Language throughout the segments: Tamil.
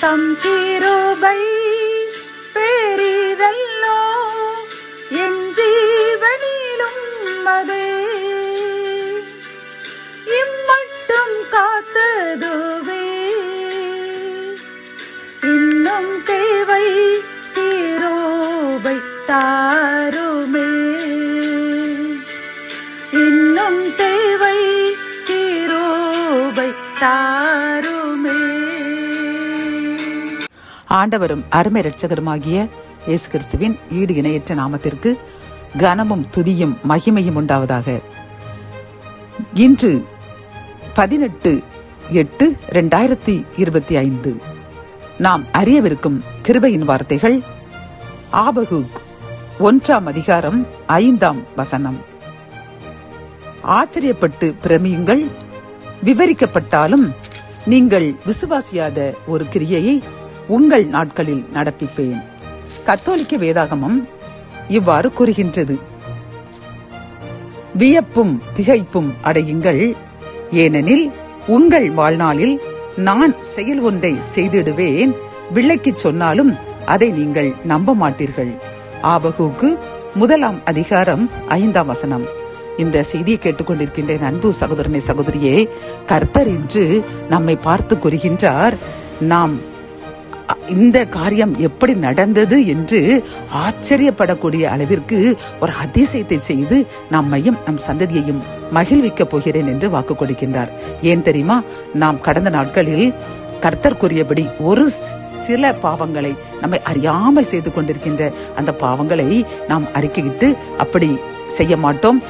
தம் கிருபை பெரிதல்லோ என் ஜீவனிலும் அதே இம்மட்டும் காத்ததுவே இன்னும் தேவை கிருபை தாருமே இன்னும் தேவை கிருபை தாருமே. ஆண்டவரும் அருமை இரட்சகருமாகிய இயேசு கிறிஸ்துவின் ஈடு இணையற்ற நாமத்திற்கு கனமும் துதியும் மகிமையும் உண்டாவதாக. இன்று 18/8/2025 நாம் அறியவிருக்கும் கிருபையின் வார்த்தைகள் ஆபகுக் 1:5 ஆச்சரியப்பட்டு பிரமியுங்கள், விவரிக்கப்பட்டாலும் நீங்கள் விசுவாசியாத ஒரு கிரியையை உங்கள் நாட்களில் நடப்பிப்பேன். கத்தோலிக்க வேதாகமம் இவ்வாறு கூறுகின்றது: வியப்பும் திகைப்பும் அடையுங்கள், ஏனெனில் உங்கள் வாழ்நாளில் நான் செயல் ஒன்றை செய்திடுவேன், விளக்கி சொன்னாலும் அதை நீங்கள் நம்ப மாட்டீர்கள். ஆபகுக்கு 1:5. இந்த செய்தியை கேட்டுக்கொண்டிருக்கின்ற அன்பு சகோதரனை சகோதரியே, கர்த்தர் இன்று நம்மை பார்த்து கூறுகின்றார், நாம் இந்த காரியம் எப்படி நடந்தது என்று ஆச்சரியப்படக்கூடிய அளவிற்கு ஒரு அதிசயத்தை செய்து நம்மையும் நம் சந்ததியையும் மகிழ்விக்க போகிறேன் என்று வாக்கு கொடுக்கின்றார். ஏன் தெரியுமா? நாம் கடந்த நாட்களில் கர்த்தர் கூறியபடி ஒரு சில பாவங்களை நம்மை அறியாமல் செய்து கொண்டிருக்கின்ற அந்த பாவங்களை நாம் அறிக்கையிட்டு அப்படி செய்ய மாட்டோம்,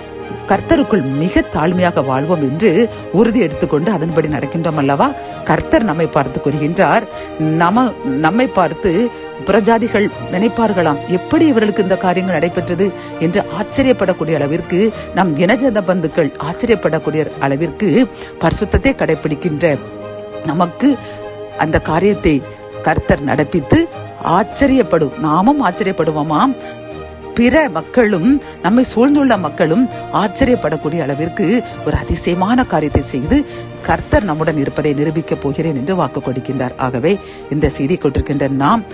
கர்த்தருக்குள் மிக தாழ்மையாக வாழ்வோம் என்று உறுதி எடுத்துக்கொண்டு அதன்படி நடக்கின்றோம் அல்லவா? கர்த்தர் நம்மை பார்த்து கூறுகின்றார், நம்மை பார்த்து புறஜாதிகள் நினைப்பார்களாம், எப்படி இவர்களுக்கு இந்த காரியங்கள் நடைபெற்றது என்று ஆச்சரியப்படக்கூடிய அளவிற்கு, நம் இனஜன பந்துக்கள் ஆச்சரியப்படக்கூடிய அளவிற்கு பரிசுத்தத்தை கடைபிடிக்கின்ற நமக்கு அந்த காரியத்தை கர்த்தர் நடப்பித்து ஆச்சரியப்படும், நாமும் ஆச்சரியப்படுவோமாம், பிற மக்களும் நம்மை சூழ்ந்துள்ள மக்களும் ஆச்சரியப்படக்கூடிய அளவிற்கு ஒரு அதிசயமான காரியத்தை செய்து கர்த்தர் நம்முடன் இருப்பதை நிரூபிக்கப் போகிறேன் என்று வாக்கு கொடுக்கின்றார். ஆகவே இந்த செய்தி கொண்டிருக்கின்ற நாம்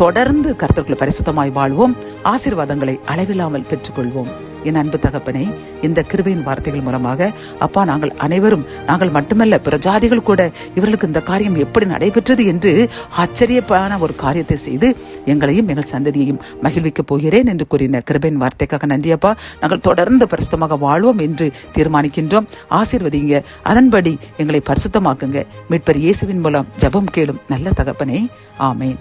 தொடர்ந்து கர்த்தருக்குள் பரிசுத்தமாய் வாழ்வோம், ஆசீர்வாதங்களை அளவில்லாமல் பெற்றுக்கொள்வோம். என் அன்பு தகப்பனே, இந்த கிருபையின் வார்த்தைகள் மூலமாக அப்பா, நாங்கள் அனைவரும், நாங்கள் மட்டுமல்ல பிரஜாதிகள் கூட இவர்களுக்கு இந்த காரியம் எப்படி நடைபெற்றது என்று ஆச்சரியப்பான ஒரு காரியத்தை செய்து எங்களையும் எங்கள் சந்ததியையும் மகிழ்விக்கப் போகிறேன் என்று கூறின கிருபையின் வார்த்தைக்காக நன்றியப்பா. நாங்கள் தொடர்ந்து பரிசுத்தமாக வாழ்வோம் என்று தீர்மானிக்கின்றோம். ஆசீர்வதிங்க, அதன்படி எங்களை பரிசுத்தமாக்குங்க. மீட்பர் இயேசுவின் மூலம் ஜெபம் கேளும் நல்ல தகப்பனே, ஆமேன்.